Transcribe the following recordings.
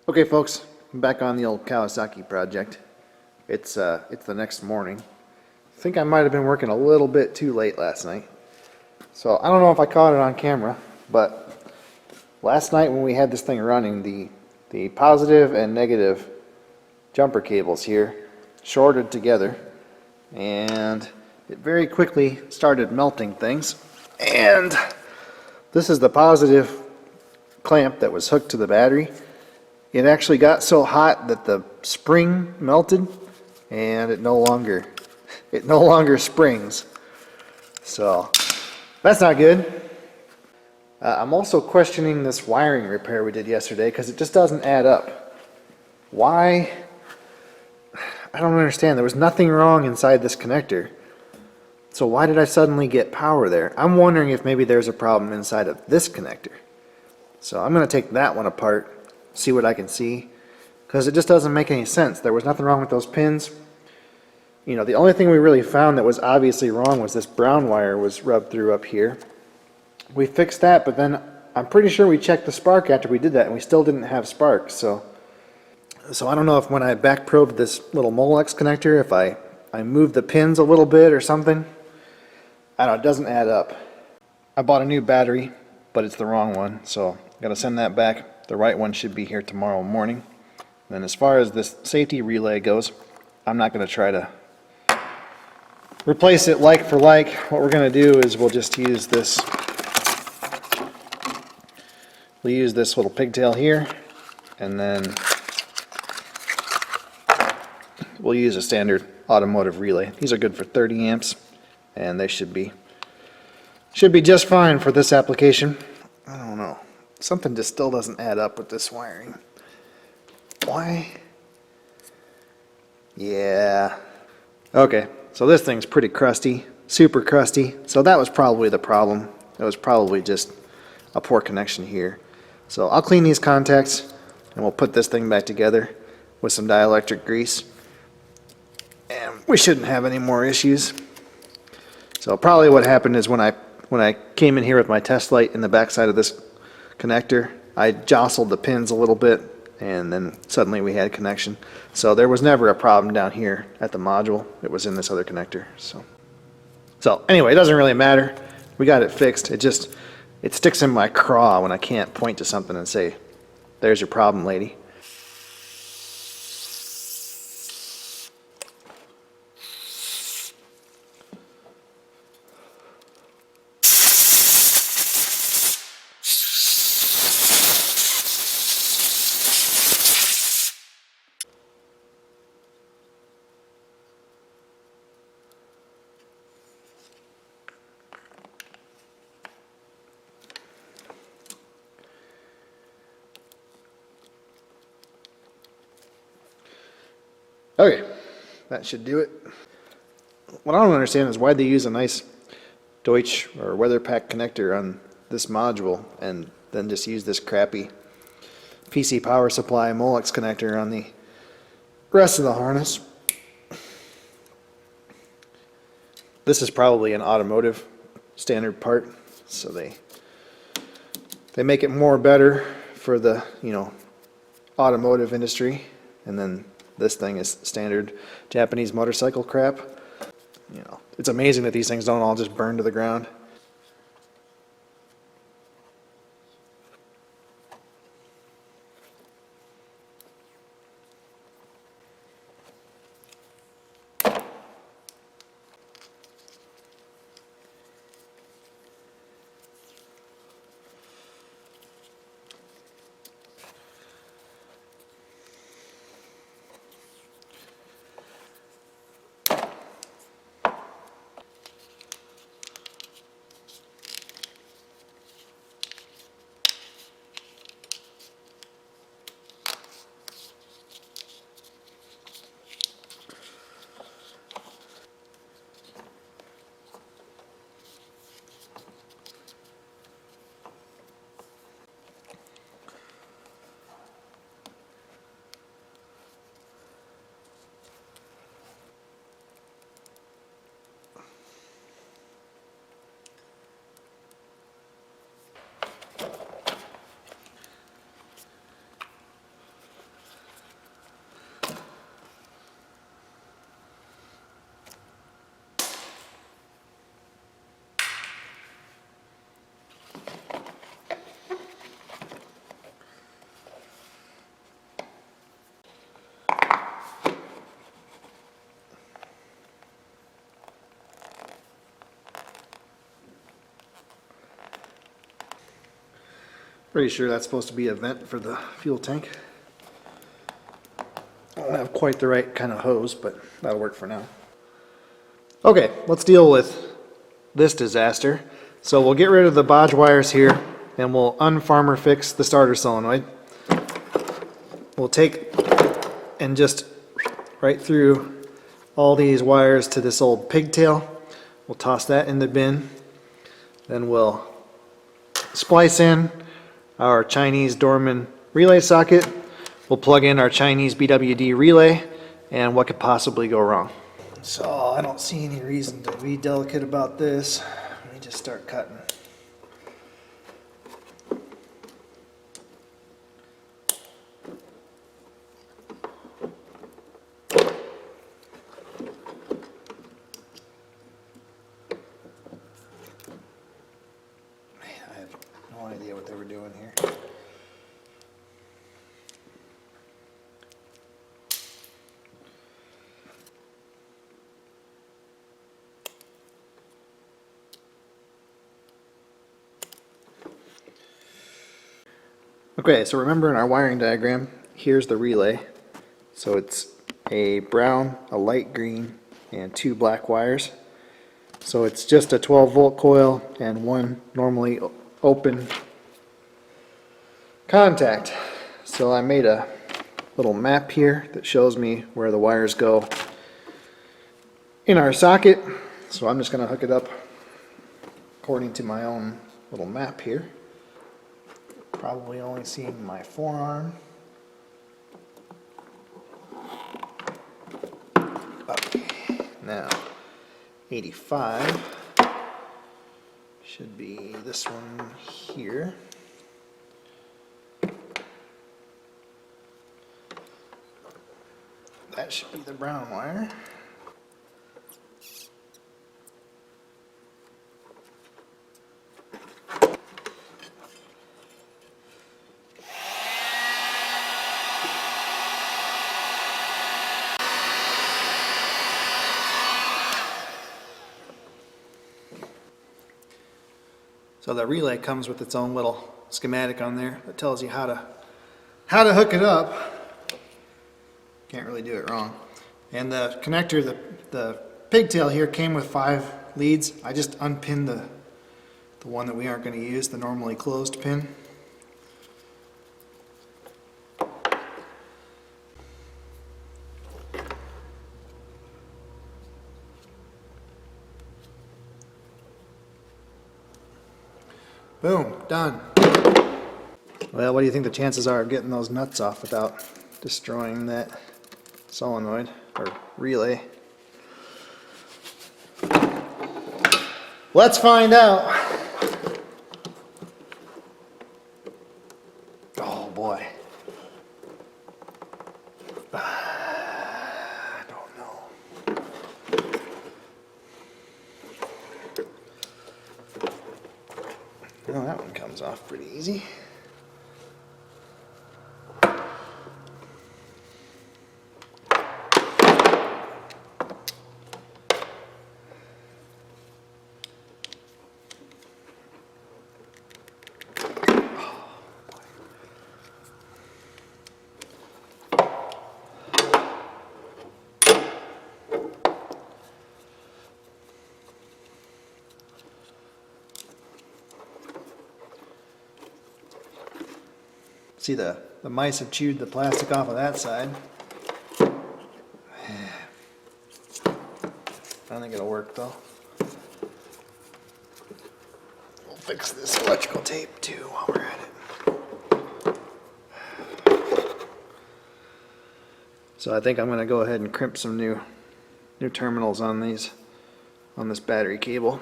Okay folks, I'm back on the old Kawasaki project. It's the next morning. I think I might have been working a little bit too late last night. So I don't know if I caught it on camera, but last night when we had this thing running, the positive and negative jumper cables here shorted together, and it very quickly started melting things. And this is the positive clamp that was hooked to the battery. It actually got so hot that the spring melted, and it no longer springs. So that's not good. I'm also questioning this wiring repair we did yesterday because it just doesn't add up. Why? I don't understand. There was nothing wrong inside this connector. So why did I suddenly get power there? I'm wondering if maybe there's a problem inside of this connector. So I'm going to take that one apart, see what I can see, because it just doesn't make any sense. There was nothing wrong with those pins. You know, the only thing we really found that was obviously wrong was this brown wire was rubbed through up here. We fixed that, but then I'm pretty sure we checked the spark after we did that and we still didn't have sparks. So I don't know if when I back probed this little Molex connector, if I moved the pins a little bit or something. I don't know, it doesn't add up. I bought a new battery, but it's the wrong one, so I gotta send that back. The right one should be here tomorrow morning. And as far as this safety relay goes, I'm not going to try to replace it like for like. What we're going to do is we'll just use this. We'll use this little pigtail here, and then we'll use a standard automotive relay. These are good for 30 amps, and they should be just fine for this application. I don't know. Something just still doesn't add up with this wiring. Why? Yeah. Okay, so this thing's pretty crusty, super crusty. So that was probably the problem. It was probably just a poor connection here. So I'll clean these contacts and we'll put this thing back together with some dielectric grease. And we shouldn't have any more issues. So probably what happened is when I came in here with my test light in the backside of this connector, I jostled the pins a little bit, and then suddenly we had connection. So there was never a problem down here at the module. It was in this other connector. So anyway, it doesn't really matter. We got it fixed. It sticks in my craw when I can't point to something and say, "There's your problem, lady." Okay, that should do it. What I don't understand is why they use a nice Deutsch or WeatherPack connector on this module and then just use this crappy PC power supply Molex connector on the rest of the harness. This is probably an automotive standard part, so they make it more better for the, you know, automotive industry, and then this thing is standard Japanese motorcycle crap. You know, it's amazing that these things don't all just burn to the ground. Pretty sure that's supposed to be a vent for the fuel tank. I don't have quite the right kind of hose, but that'll work for now. Okay, let's deal with this disaster. So we'll get rid of the bodge wires here, and we'll unfarmer fix the starter solenoid. We'll take and just right through all these wires to this old pigtail. We'll toss that in the bin. Then we'll splice in our Chinese Dorman relay socket. We'll plug in our Chinese BWD relay, and what could possibly go wrong? So I don't see any reason to be delicate about this. Let me just start cutting. I have no idea what they were doing here. Okay, so remember in our wiring diagram, here's the relay. So it's a brown, a light green, and 2 black wires. So it's just a 12-volt coil and 1 normally open contact. So I made a little map here that shows me where the wires go in our socket. So I'm just going to hook it up according to my own little map here. Probably only seeing my forearm. Okay, now 85 should be this one here. That should be the brown wire. So the relay comes with its own little schematic on there that tells you how to hook it up. Can't really do it wrong. And the connector, the pigtail here came with 5 leads. I just unpinned the one that we aren't going to use, the normally closed pin. Boom, done. Well, what do you think the chances are of getting those nuts off without destroying that solenoid or relay? Let's find out. Oh boy. I don't know. Well, that one comes off pretty easy. See, the mice have chewed the plastic off of that side. I don't think it'll work though. We'll fix this electrical tape too while we're at it. So I think I'm going to go ahead and crimp some new terminals on this battery cable.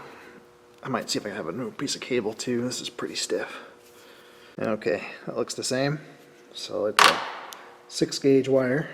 I might see if I have a new piece of cable too. This is pretty stiff. Okay, that looks the same. So it's a 6-gauge wire.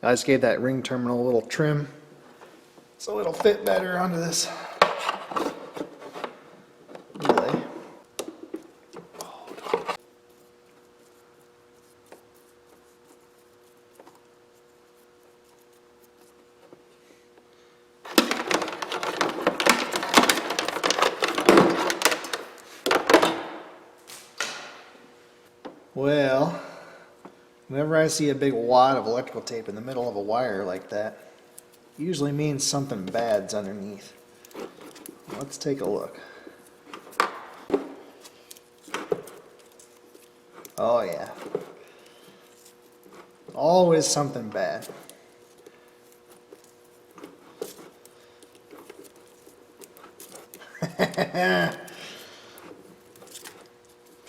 I just gave that ring terminal a little trim so it'll fit better onto this relay. Well, whenever I see a big wad of electrical tape in the middle of a wire like that, it usually means something bad's underneath. Let's take a look. Oh yeah. Always something bad.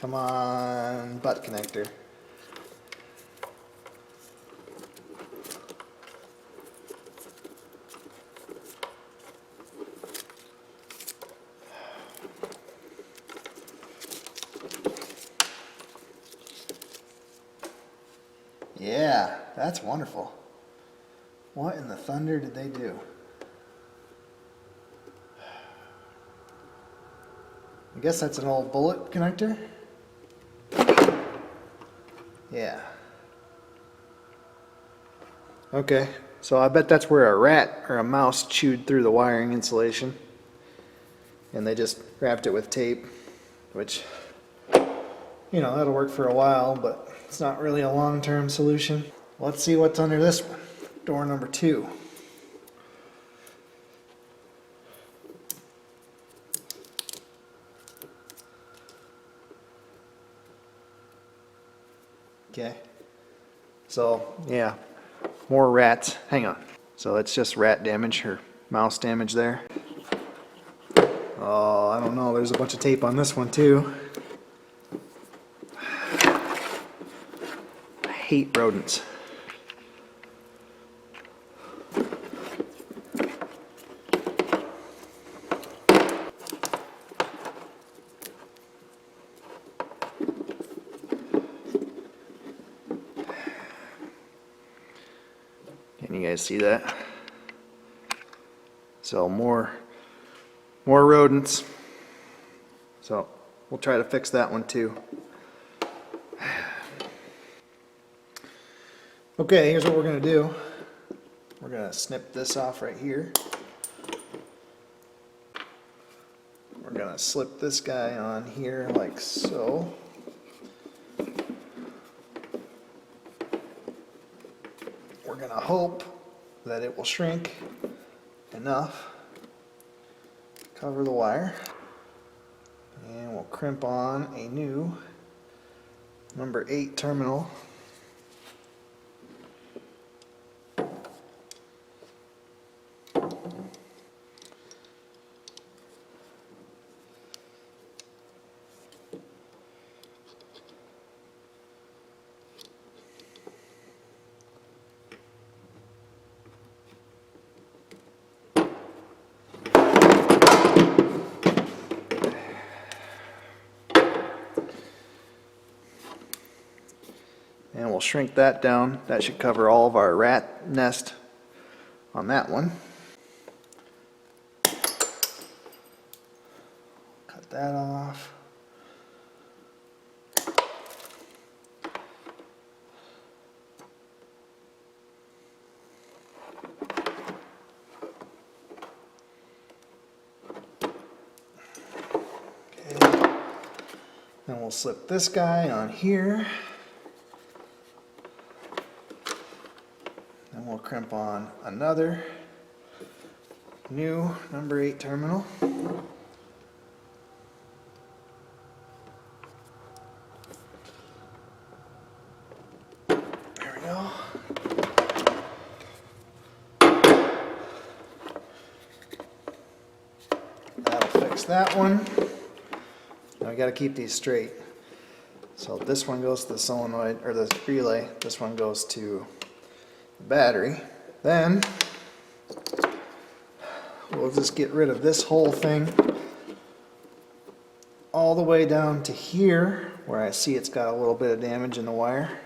Come on, butt connector. Yeah, that's wonderful. What in the thunder did they do? I guess that's an old bullet connector. Yeah. Okay, so I bet that's where a rat or a mouse chewed through the wiring insulation. And they just wrapped it with tape, which, you know, that'll work for a while, but it's not really a long-term solution. Let's see what's under this one. Door number 2. Okay. So, yeah, more rats. Hang on. So it's just rat damage or mouse damage there. Oh, I don't know. There's a bunch of tape on this one too. I hate rodents. Can you guys see that? So more rodents. So we'll try to fix that one too. Okay, here's what we're going to do. We're going to snip this off right here. We're going to slip this guy on here like so. We're going to hope that it will shrink enough to cover the wire. And we'll crimp on a new number 8 terminal. And we'll shrink that down. That should cover all of our rat nest on that one. Cut that off. Okay. Then we'll slip this guy on here. Then we'll crimp on another new number 8 terminal. There we go. That'll fix that one. Now we got to keep these straight. So this one goes to the solenoid, or the relay. This one goes to battery. Then we'll just get rid of this whole thing all the way down to here where I see it's got a little bit of damage in the wire.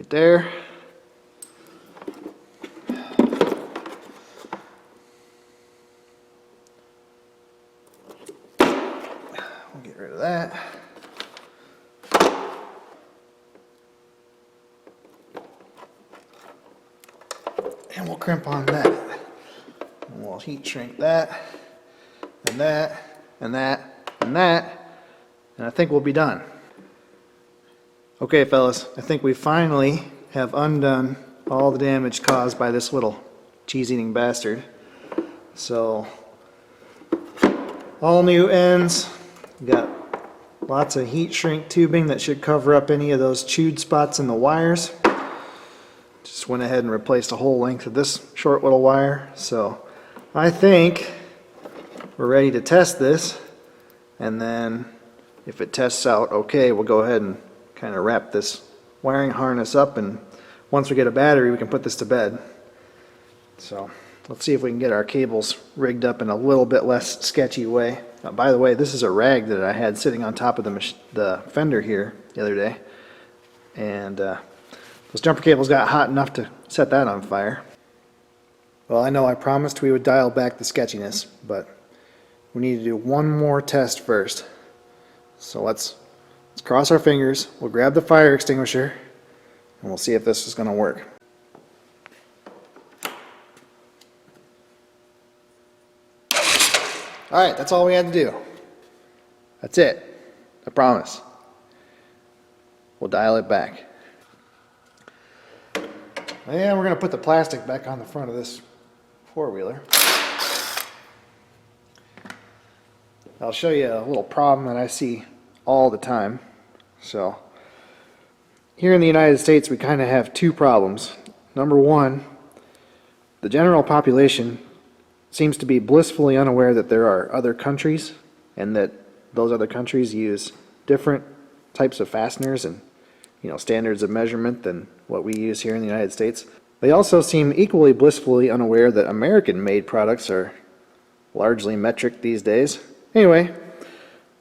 right there. We'll get rid of that. And we'll crimp on that. And we'll heat shrink that, and that, and that, and that, and I think we'll be done. Okay, fellas, I think we finally have undone all the damage caused by this little cheese-eating bastard. So, all new ends. Got lots of heat shrink tubing that should cover up any of those chewed spots in the wires. Just went ahead and replaced a whole length of this short little wire. So I think we're ready to test this, and then if it tests out okay, we'll go ahead and kind of wrap this wiring harness up, and once we get a battery we can put this to bed. So let's see if we can get our cables rigged up in a little bit less sketchy way. By the way, this is a rag that I had sitting on top of the fender here the other day, and those jumper cables got hot enough to set that on fire. Well, I know I promised we would dial back the sketchiness, but we need to do one more test first. So let's cross our fingers, we'll grab the fire extinguisher, and we'll see if this is going to work. Alright, that's all we had to do. That's it. I promise. We'll dial it back. And we're going to put the plastic back on the front of this four-wheeler. I'll show you a little problem that I see all the time. So, here in the United States we kind of have two problems. Number one, the general population seems to be blissfully unaware that there are other countries and that those other countries use different types of fasteners and standards of measurement than what we use here in the United States. They also seem equally blissfully unaware that American-made products are largely metric these days. Anyway,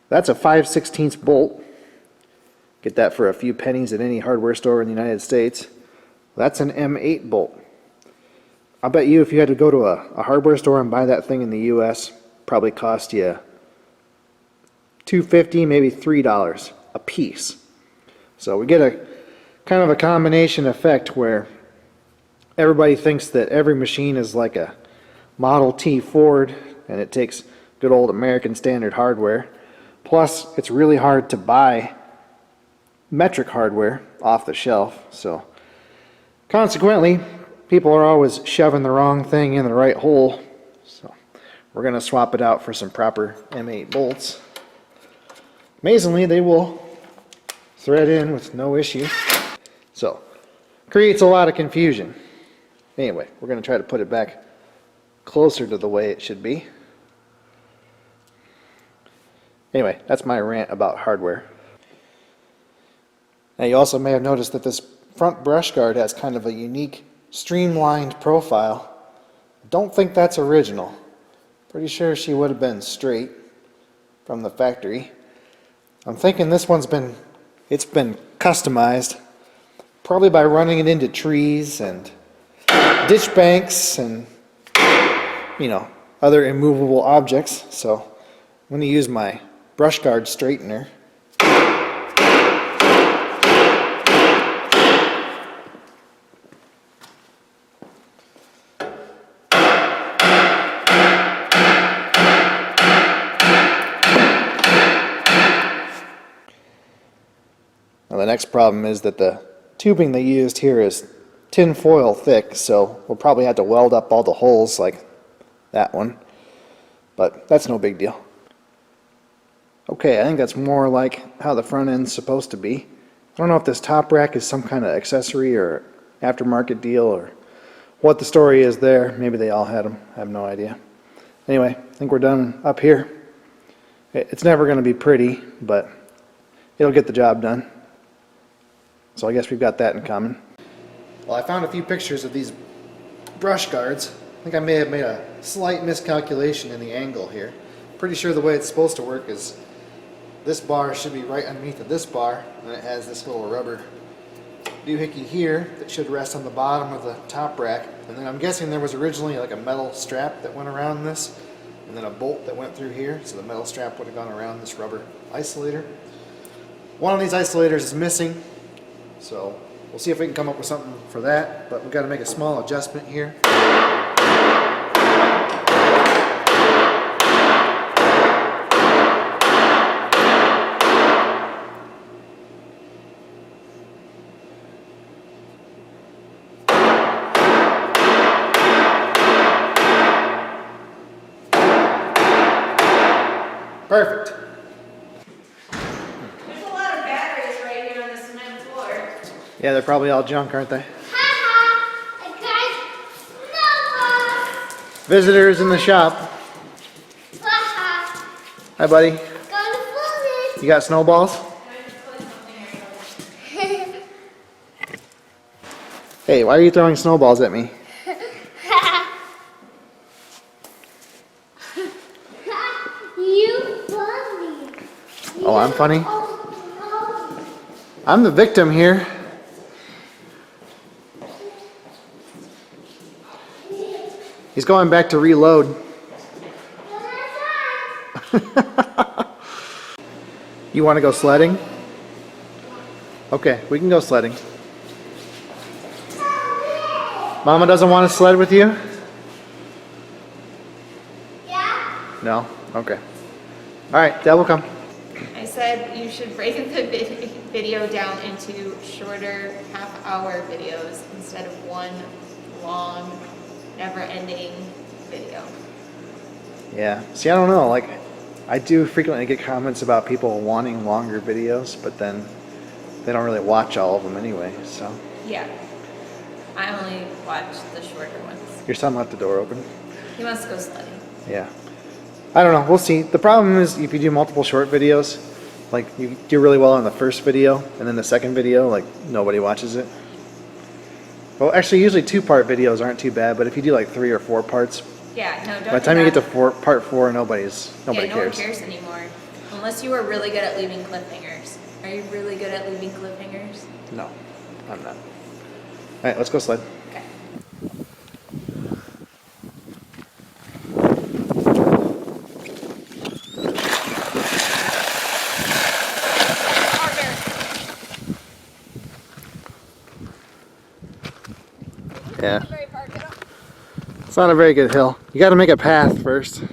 that's a 5/16 bolt. Get that for a few pennies at any hardware store in the United States. That's an M8 bolt. I bet you if you had to go to a hardware store and buy that thing in the US, probably cost you $2.50, maybe $3 a piece. So we get a kind of a combination effect where everybody thinks that every machine is like a Model T Ford and it takes good old American standard hardware. Plus, it's really hard to buy metric hardware off the shelf. So consequently, people are always shoving the wrong thing in the right hole. So we're going to swap it out for some proper M8 bolts. Amazingly, they will thread in with no issue. So creates a lot of confusion. Anyway, we're going to try to put it back closer to the way it should be. Anyway, that's my rant about hardware. Now you also may have noticed that this front brush guard has kind of a unique streamlined profile. Don't think that's original. Pretty sure she would have been straight from the factory. I'm thinking this one's been customized, probably by running it into trees and ditch banks and other immovable objects. So I'm going to use my brush guard straightener. Now the next problem is that the tubing they used here is tin foil thick, so we'll probably have to weld up all the holes like that one, but that's no big deal. Okay, I think that's more like how the front end's supposed to be. I don't know if this top rack is some kind of accessory or aftermarket deal or what the story is there. Maybe they all had them. I have no idea. Anyway, I think we're done up here. It's never going to be pretty, but it'll get the job done. So I guess we've got that in common. Well, I found a few pictures of these brush guards. I think I may have made a slight miscalculation in the angle here. Pretty sure the way it's supposed to work is this bar should be right underneath of this bar, and it has this little rubber doohickey here that should rest on the bottom of the top rack. And then I'm guessing there was originally like a metal strap that went around this, and then a bolt that went through here, so the metal strap would have gone around this rubber isolator. One of these isolators is missing, so we'll see if we can come up with something for that, but we've got to make a small adjustment here. Perfect. There's a lot of batteries right here on the cement floor. Yeah, they're probably all junk, aren't they? Visitors in the shop. Hi, buddy. You got snowballs? Hey, why are you throwing snowballs at me? Oh, I'm funny? I'm the victim here. He's going back to reload. You want to go sledding? Okay, we can go sledding. Mama doesn't want to sled with you? Yeah. No? Okay. Alright, Dad will come. I said you should break the video down into shorter half-hour videos instead of one long, never-ending video. Yeah. See, I don't know. Like, I do frequently get comments about people wanting longer videos, but then they don't really watch all of them anyway, so. Yeah. I only watch the shorter ones. Your son left the door open? He wants to go sledding. Yeah. I don't know. We'll see. The problem is if you do multiple short videos, like you do really well on the first video, and then the second video, like nobody watches it. Well, actually, usually 2-part videos aren't too bad, but if you do like 3 or 4 parts, Yeah, no, don't by the time you get to part 4, nobody cares. no one cares anymore. Unless you are really good at leaving cliffhangers. Are you really good at leaving cliffhangers? No, I'm not. All right, let's go sled. Okay. Yeah. It's not a very good hill. You got to make a path first.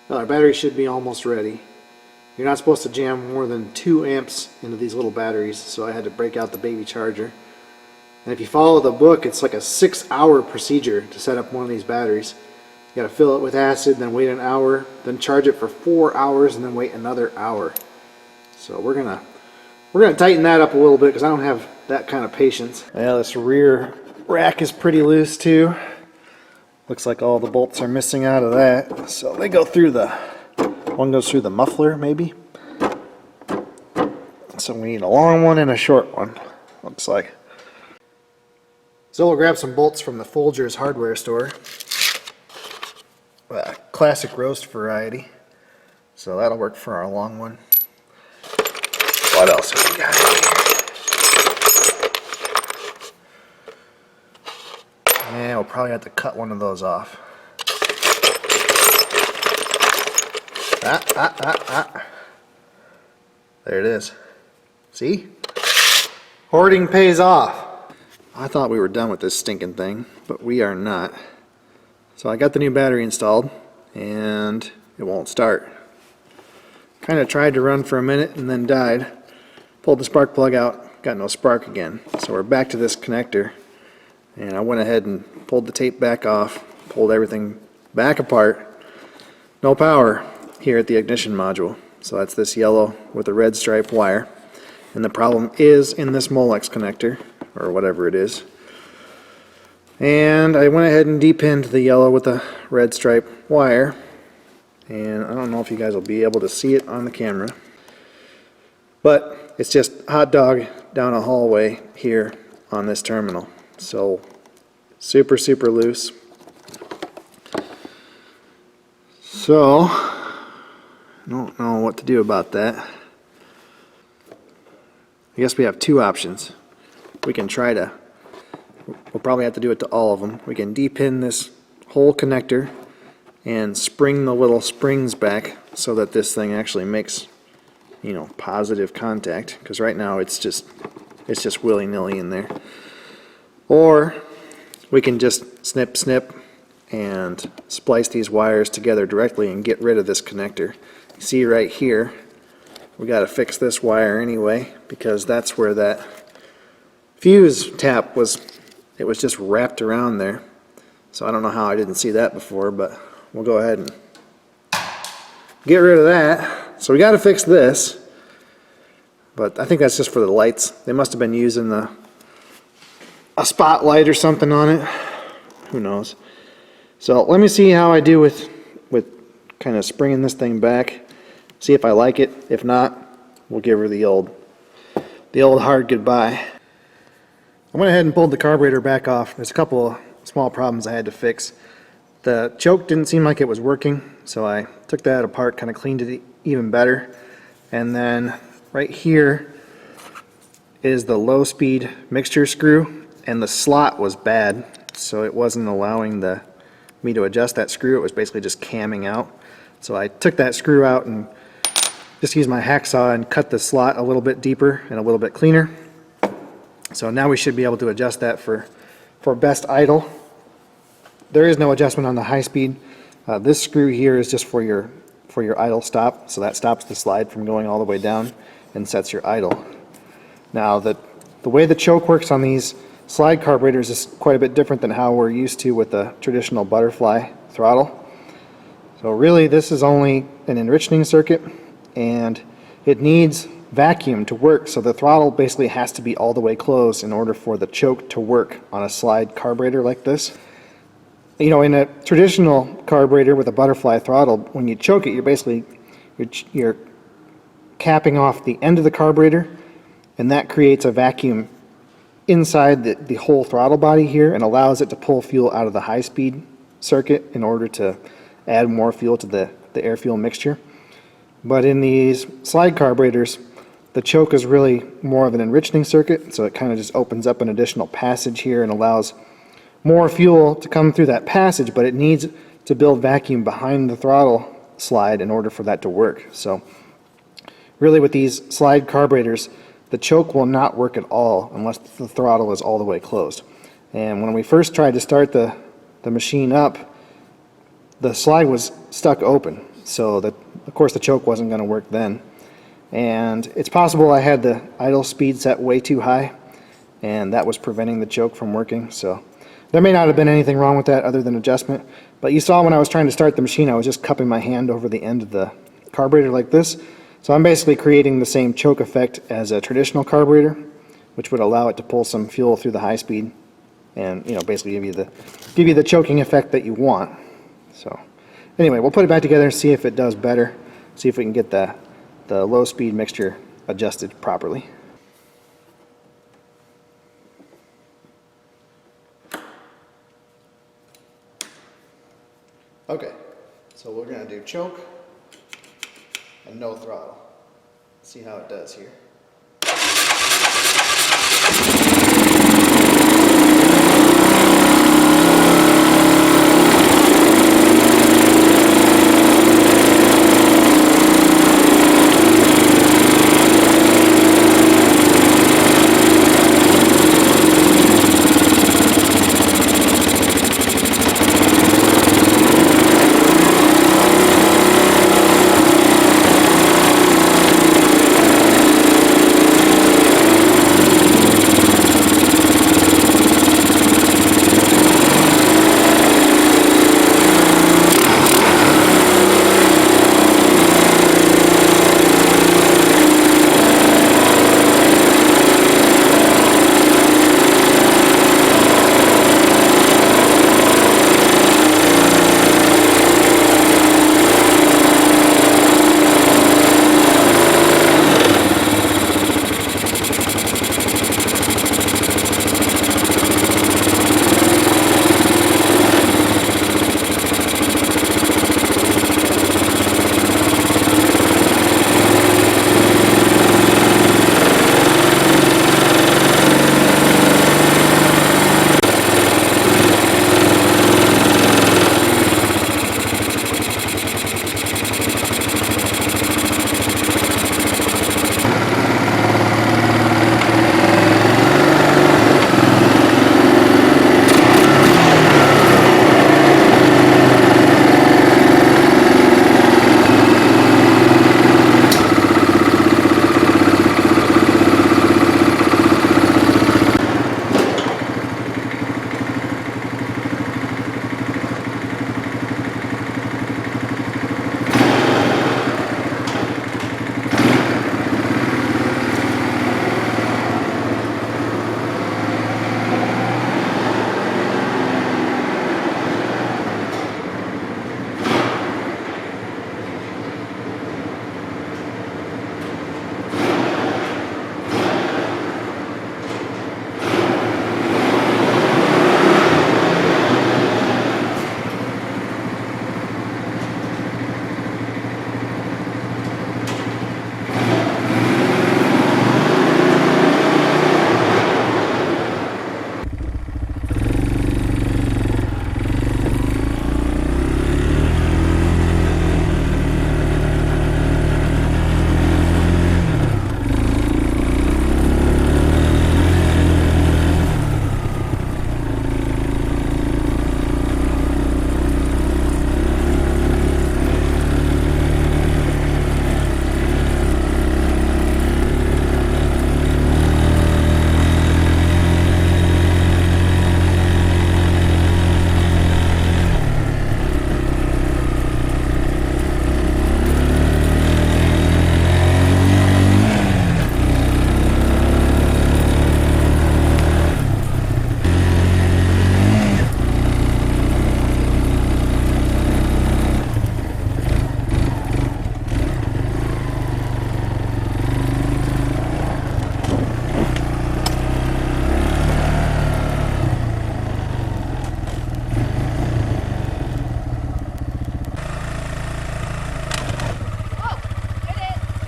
Well, our battery should be almost ready. You're not supposed to jam more than 2 amps into these little batteries, so I had to break out the baby charger. And if you follow the book, it's like a 6-hour procedure to set up one of these batteries. You got to fill it with acid, then wait an hour, then charge it for 4 hours, and then wait another hour. So we're gonna tighten that up a little bit because I don't have that kind of patience. Yeah, this rear rack is pretty loose too. Looks like all the bolts are missing out of that. So they go through one goes through the muffler maybe. So we need a long one and a short one, looks like. So we'll grab some bolts from the Folgers hardware store. Classic roast variety. So that'll work for our long one. What else have we got here? Yeah, we'll probably have to cut one of those off. There it is. See? Hoarding pays off. I thought we were done with this stinking thing, but we are not. So I got the new battery installed, and it won't start. Kind of tried to run for a minute and then died. Pulled the spark plug out, got no spark again. So we're back to this connector, and I went ahead and pulled the tape back off, pulled everything back apart. No power here at the ignition module. So that's this yellow with a red stripe wire. And the problem is in this Molex connector, or whatever it is. And I went ahead and depinned the yellow with the red stripe wire. And I don't know if you guys will be able to see it on the camera. But it's just hot dog down a hallway here on this terminal. So super loose. So I don't know what to do about that. I guess we have two options. We can try to, we'll probably have to do it to all of them. We can depin this whole connector and spring the little springs back so that this thing actually makes, you know, positive contact, because right now it's just willy-nilly in there. Or we can just snip and splice these wires together directly and get rid of this connector. You see right here, we got to fix this wire anyway, because that's where that fuse tap was. It was just wrapped around there. So I don't know how I didn't see that before, but we'll go ahead and get rid of that. So we got to fix this, but I think that's just for the lights. They must have been using a spotlight or something on it. Who knows? So let me see how I do with kind of springing this thing back. See if I like it. If not, we'll give her the old hard goodbye. I went ahead and pulled the carburetor back off. There's a couple of small problems I had to fix. The choke didn't seem like it was working, so I took that apart, kind of cleaned it even better. And then right here is the low speed mixture screw, and the slot was bad, so it wasn't allowing me to adjust that screw. It was basically just camming out. So I took that screw out and just used my hacksaw and cut the slot a little bit deeper and a little bit cleaner. So now we should be able to adjust that for best idle. There is no adjustment on the high speed. This screw here is just for your idle stop, so that stops the slide from going all the way down and sets your idle. Now the way the choke works on these slide carburetors is quite a bit different than how we're used to with the traditional butterfly throttle. So really this is only an enriching circuit, and it needs vacuum to work, so the throttle basically has to be all the way closed in order for the choke to work on a slide carburetor like this. You know, in a traditional carburetor with a butterfly throttle, when you choke it, you're capping off the end of the carburetor, and that creates a vacuum inside the whole throttle body here and allows it to pull fuel out of the high speed circuit in order to add more fuel to the air fuel mixture. But in these slide carburetors, the choke is really more of an enriching circuit, so it kind of just opens up an additional passage here and allows more fuel to come through that passage, but it needs to build vacuum behind the throttle slide in order for that to work. So really with these slide carburetors, the choke will not work at all unless the throttle is all the way closed. And when we first tried to start the machine up, the slide was stuck open, so that of course the choke wasn't going to work then. And it's possible I had the idle speed set way too high, and that was preventing the choke from working. So there may not have been anything wrong with that other than adjustment, but you saw when I was trying to start the machine, I was just cupping my hand over the end of the carburetor like this. So I'm basically creating the same choke effect as a traditional carburetor, which would allow it to pull some fuel through the high speed and, you know, basically give you the choking effect that you want. So anyway, we'll put it back together and see if it does better, see if we can get the low speed mixture adjusted properly. Okay, so we're going to do choke and no throttle. See how it does here.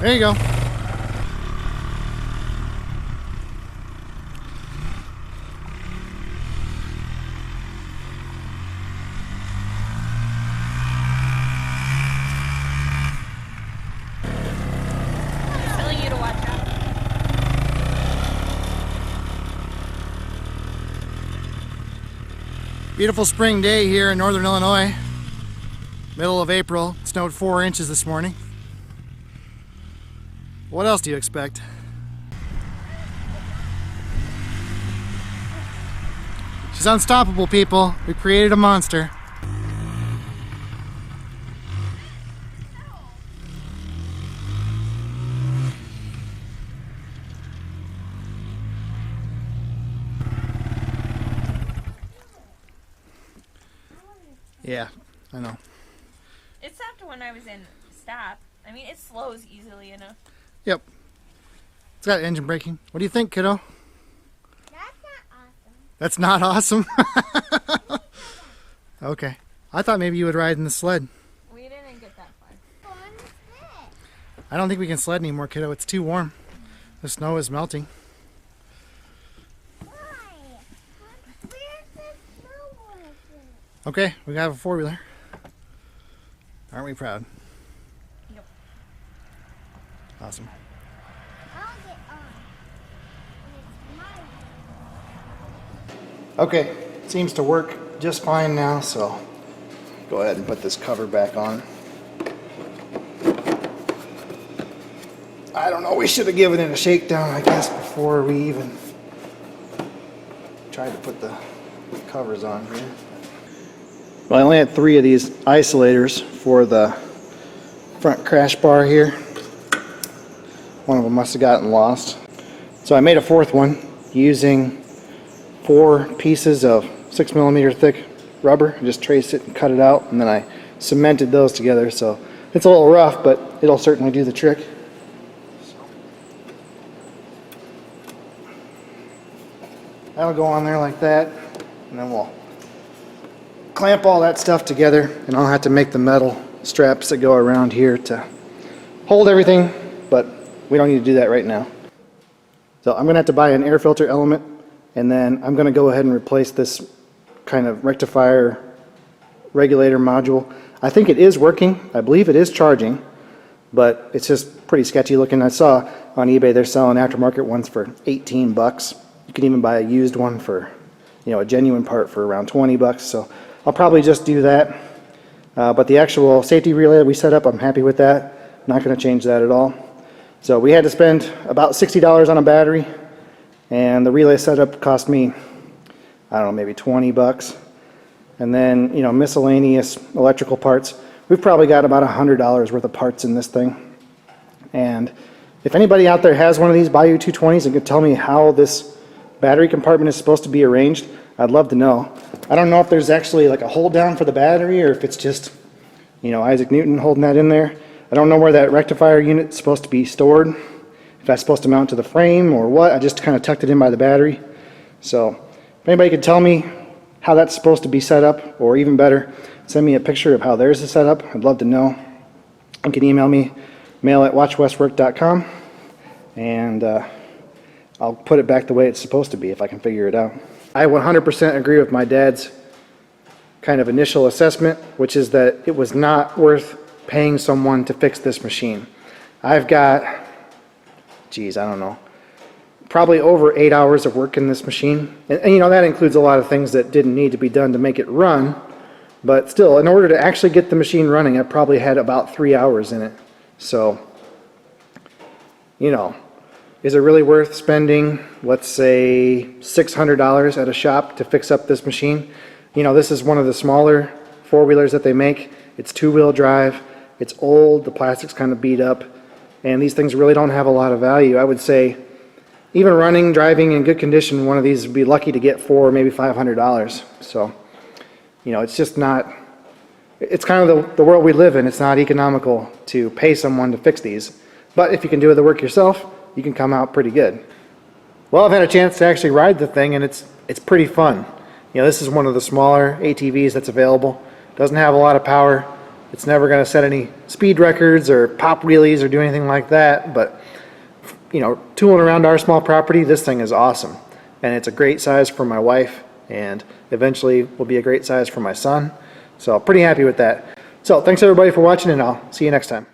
There you go. Telling you to watch out. Beautiful spring day here in northern Illinois. Middle of April. It snowed 4 inches this morning. What else do you expect? She's unstoppable, people. We created a monster. Yeah, I know. It stopped when I was in stop. I mean, it slows easily enough. Yep. It's got engine braking. What do you think, kiddo? That's not awesome. That's not awesome? Okay. I thought maybe you would ride in the sled. We didn't get that far. Fun sled. I don't think we can sled anymore, kiddo. It's too warm. The snow is melting. Why? Where's the snowboard? Okay, we got a four-wheeler. Aren't we proud? Yep. Awesome. I'll get on. And it's mine. Okay, seems to work just fine now, so go ahead and put this cover back on. I don't know, we should have given it a shakedown, I guess, before we even tried to put the covers on here. Well, I only had 3 of these isolators for the front crash bar here. One of them must have gotten lost. So I made a 4th one using 4 pieces of 6mm thick rubber. I just traced it and cut it out, and then I cemented those together. So it's a little rough, but it'll certainly do the trick. That'll go on there like that, and then we'll clamp all that stuff together, and I'll have to make the metal straps that go around here to hold everything, but we don't need to do that right now. So I'm going to have to buy an air filter element, and then I'm going to go ahead and replace this kind of rectifier regulator module. I think it is working. I believe it is charging, but it's just pretty sketchy looking. I saw on eBay they're selling aftermarket ones for 18 bucks. You can even buy a used one for, you know, a genuine part for around 20 bucks. So I'll probably just do that. But the actual safety relay that we set up, I'm happy with that. Not going to change that at all. So we had to spend about $60 on a battery, and the relay setup cost me, I don't know, maybe 20 bucks. And then, you know, miscellaneous electrical parts. We've probably got about $100 worth of parts in this thing. And if anybody out there has one of these Bayou 220s and could tell me how this battery compartment is supposed to be arranged, I'd love to know. I don't know if there's actually like a hold down for the battery, or if it's just, you know, Isaac Newton holding that in there. I don't know where that rectifier unit's supposed to be stored, if that's supposed to mount to the frame or what. I just kind of tucked it in by the battery. So if anybody could tell me how that's supposed to be set up, or even better, send me a picture of how theirs is set up, I'd love to know. You can email me, mail@watchwestwork.com, and I'll put it back the way it's supposed to be if I can figure it out. I 100% agree with my dad's kind of initial assessment, which is that it was not worth paying someone to fix this machine. I've got, geez, I don't know, probably over 8 hours of work in this machine. And you know, that includes a lot of things that didn't need to be done to make it run. But still, in order to actually get the machine running, I probably had about 3 hours in it. So, you know, is it really worth spending, let's say, $600 at a shop to fix up this machine? You know, this is one of the smaller four-wheelers that they make. It's two-wheel drive. It's old. The plastic's kind of beat up. And these things really don't have a lot of value. I would say, even running, driving in good condition, one of these would be lucky to get $400, maybe $500. So, you know, it's just not, it's kind of the world we live in. It's not economical to pay someone to fix these. But if you can do the work yourself, you can come out pretty good. Well, I've had a chance to actually ride the thing, and it's pretty fun. You know, this is one of the smaller ATVs that's available. Doesn't have a lot of power. It's never going to set any speed records or pop wheelies or do anything like that, but you know, tooling around our small property, this thing is awesome. And it's a great size for my wife, and eventually will be a great size for my son. So pretty happy with that. So thanks everybody for watching, and I'll see you next time.